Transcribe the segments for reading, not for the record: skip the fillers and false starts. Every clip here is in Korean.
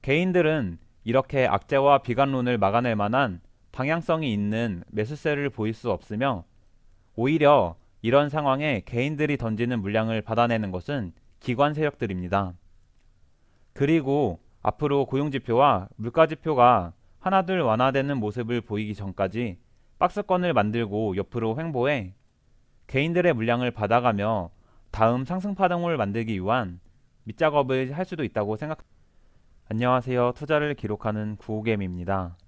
개인들은 이렇게 악재와 비관론을 막아낼 만한 방향성이 있는 매수세를 보일 수 없으며 오히려 이런 상황에 개인들이 던지는 물량을 받아내는 것은 기관 세력들입니다. 그리고 앞으로 고용지표와 물가지표가 하나둘 완화되는 모습을 보이기 전까지 박스권을 만들고 옆으로 횡보해 개인들의 물량을 받아가며 다음 상승 파동을 만들기 위한 밑작업을 할 수도 있다고 생각합니다. 안녕하세요. 투자를 기록하는 구호겜입니다.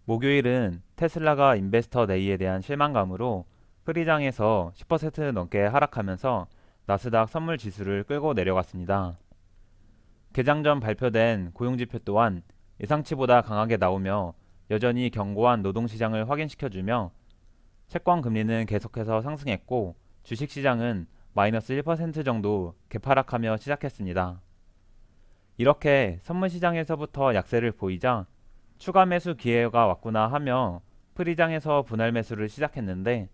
목요일은 테슬라가 인베스터 데이에 대한 실망감으로 프리장에서 10% 넘게 하락하면서 나스닥 선물 지수를 끌고 내려갔습니다. 개장 전 발표된 고용지표 또한 예상치보다 강하게 나오며 여전히 견고한 노동시장을 확인시켜주며 채권 금리는 계속해서 상승했고 주식시장은 마이너스 1% 정도 개파락하며 시작했습니다. 이렇게 선물시장에서부터 약세를 보이자 추가 매수 기회가 왔구나 하며 프리장에서 분할 매수를 시작했는데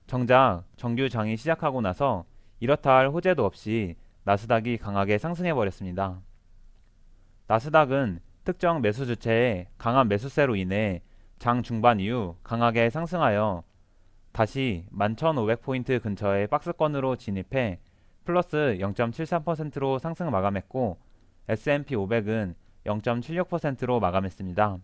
정작 정규 장이 시작하고 나서 이렇다 할 호재도 없이 나스닥이 강하게 상승해버렸습니다. 나스닥은 특정 매수 주체의 강한 매수세로 인해 장 중반 이후 강하게 상승하여 다시 11,500포인트 근처의 박스권으로 진입해 플러스 0.73%로 상승 마감했고 S&P 500은 0.76%로 마감했습니다.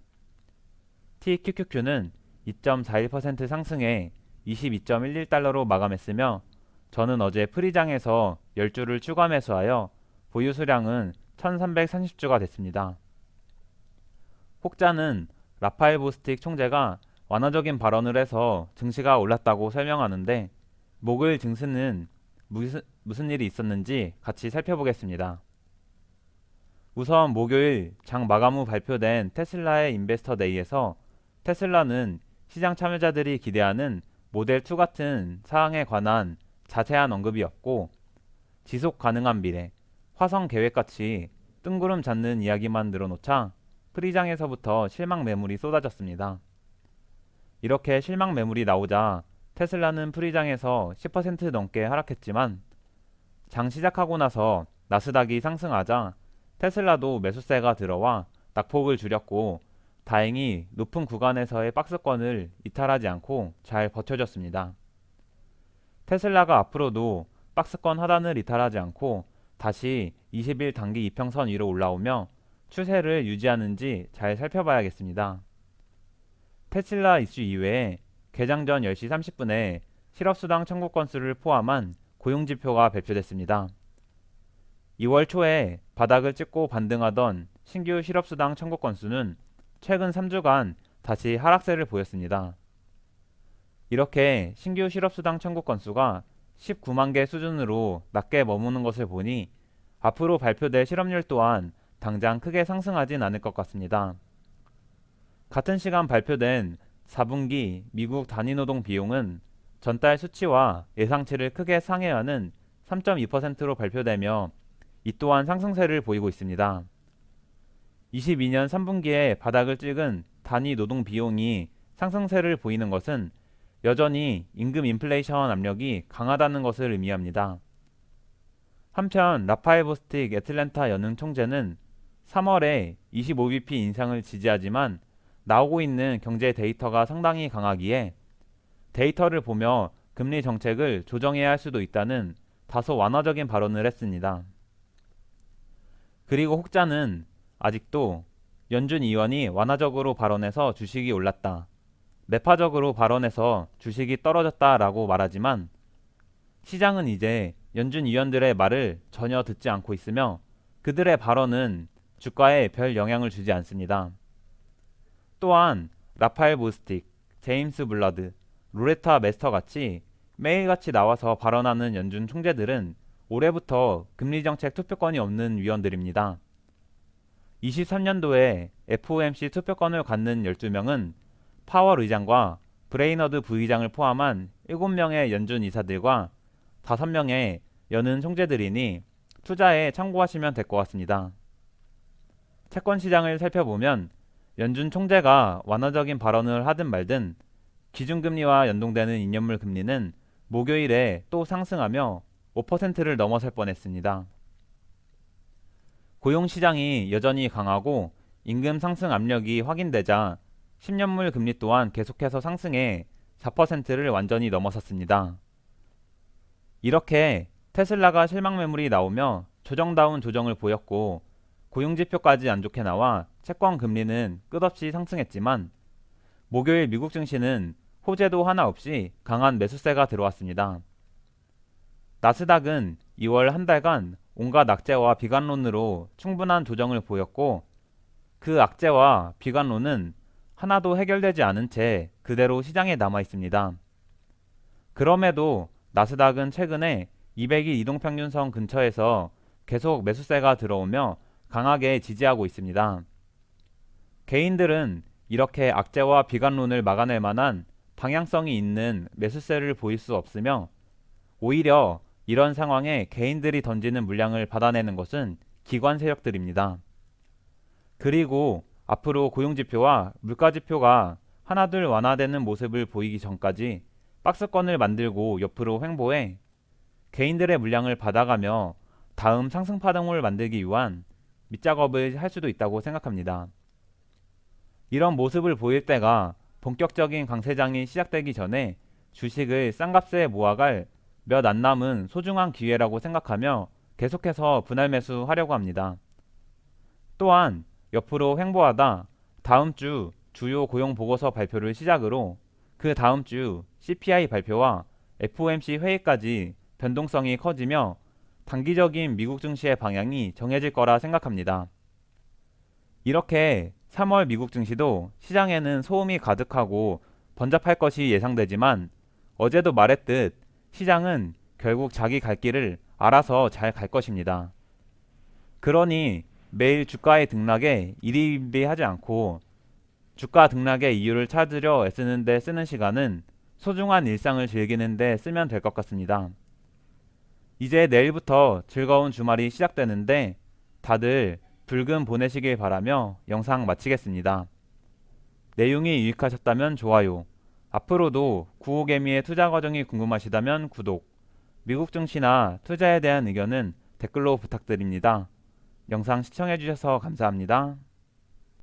TQQQ는 2.41% 상승해 22.11달러로 마감했으며 저는 어제 프리장에서 10주를 추가 매수하여 보유 수량은 1330주가 됐습니다. 혹자는 라파엘 보스틱 총재가 완화적인 발언을 해서 증시가 올랐다고 설명하는데 목요일 증시는 무슨 일이 있었는지 같이 살펴보겠습니다. 우선 목요일 장 마감 후 발표된 테슬라의 인베스터 데이에서 테슬라는 시장 참여자들이 기대하는 모델2 같은 사항에 관한 자세한 언급이 없고 지속 가능한 미래, 화성 계획같이 뜬구름 잡는 이야기만 늘어놓자 프리장에서부터 실망 매물이 쏟아졌습니다. 이렇게 실망 매물이 나오자 테슬라는 프리장에서 10% 넘게 하락했지만 장 시작하고 나서 나스닥이 상승하자 테슬라도 매수세가 들어와 낙폭을 줄였고 다행히 높은 구간에서의 박스권을 이탈하지 않고 잘 버텨줬습니다. 테슬라가 앞으로도 박스권 하단을 이탈하지 않고 다시 20일 단기 이평선 위로 올라오며 추세를 유지하는지 잘 살펴봐야겠습니다. 테슬라 이슈 이외에 개장 전 10시 30분에 실업수당 청구 건수를 포함한 고용지표가 발표됐습니다. 2월 초에 바닥을 찍고 반등하던 신규 실업수당 청구 건수는 최근 3주간 다시 하락세를 보였습니다. 이렇게 신규 실업수당 청구 건수가 19만 개 수준으로 낮게 머무는 것을 보니 앞으로 발표될 실업률 또한 당장 크게 상승하진 않을 것 같습니다. 같은 시간 발표된 4분기 미국 단위노동 비용은 전달 수치와 예상치를 크게 상회하는 3.2%로 발표되며 이 또한 상승세를 보이고 있습니다. 22년 3분기에 바닥을 찍은 단위 노동 비용이 상승세를 보이는 것은 여전히 임금 인플레이션 압력이 강하다는 것을 의미합니다. 한편 라파엘 보스틱 애틀랜타 연은 총재는 3월에 25bp 인상을 지지하지만 나오고 있는 경제 데이터가 상당히 강하기에 데이터를 보며 금리 정책을 조정해야 할 수도 있다는 다소 완화적인 발언을 했습니다. 그리고 혹자는 아직도 연준 의원이 완화적으로 발언해서 주식이 올랐다, 매파적으로 발언해서 주식이 떨어졌다 라고 말하지만 시장은 이제 연준 의원들의 말을 전혀 듣지 않고 있으며 그들의 발언은 주가에 별 영향을 주지 않습니다. 또한 라파엘 보스틱, 제임스 블러드, 로레타 메스터 같이 매일같이 나와서 발언하는 연준 총재들은 올해부터 금리정책 투표권이 없는 위원들입니다. 23년도에 FOMC 투표권을 갖는 12명은 파월 의장과 브레이너드 부의장을 포함한 7명의 연준 이사들과 5명의 연은 총재들이니 투자에 참고하시면 될 것 같습니다. 채권 시장을 살펴보면 연준 총재가 완화적인 발언을 하든 말든 기준금리와 연동되는 인연물 금리는 목요일에 또 상승하며 5%를 넘어설 뻔했습니다. 고용시장이 여전히 강하고 임금 상승 압력이 확인되자 10년물 금리 또한 계속해서 상승해 4%를 완전히 넘어섰습니다. 이렇게 테슬라가 실망 매물이 나오며 조정다운 조정을 보였고 고용지표까지 안 좋게 나와 채권 금리는 끝없이 상승했지만 목요일 미국 증시는 호재도 하나 없이 강한 매수세가 들어왔습니다. 나스닥은 2월 한 달간 온갖 악재와 비관론으로 충분한 조정을 보였고 그 악재와 비관론은 하나도 해결되지 않은 채 그대로 시장에 남아 있습니다. 그럼에도 나스닥은 최근에 200일 이동평균선 근처에서 계속 매수세가 들어오며 강하게 지지하고 있습니다. 개인들은 이렇게 악재와 비관론을 막아낼 만한 방향성이 있는 매수세를 보일 수 없으며 오히려 이런 상황에 개인들이 던지는 물량을 받아내는 것은 기관 세력들입니다. 그리고 앞으로 고용지표와 물가지표가 하나둘 완화되는 모습을 보이기 전까지 박스권을 만들고 옆으로 횡보해 개인들의 물량을 받아가며 다음 상승 파동을 만들기 위한 밑작업을 할 수도 있다고 생각합니다. 이런 모습을 보일 때가 본격적인 강세장이 시작되기 전에 주식을 싼 값에 모아갈 몇 안 남은 소중한 기회라고 생각하며 계속해서 분할 매수하려고 합니다. 또한 옆으로 횡보하다 다음 주 주요 고용 보고서 발표를 시작으로 그 다음 주 CPI 발표와 FOMC 회의까지 변동성이 커지며 단기적인 미국 증시의 방향이 정해질 거라 생각합니다. 이렇게 3월 미국 증시도 시장에는 소음이 가득하고 번잡할 것이 예상되지만 어제도 말했듯 시장은 결국 자기 갈 길을 알아서 잘 갈 것입니다. 그러니 매일 주가의 등락에 일희일비하지 않고 주가 등락의 이유를 찾으려 애쓰는 데 쓰는 시간은 소중한 일상을 즐기는 데 쓰면 될 것 같습니다. 이제 내일부터 즐거운 주말이 시작되는데 다들 불금 보내시길 바라며 영상 마치겠습니다. 내용이 유익하셨다면 좋아요, 앞으로도 구호개미의 투자 과정이 궁금하시다면 구독, 미국 증시나 투자에 대한 의견은 댓글로 부탁드립니다. 영상 시청해주셔서 감사합니다.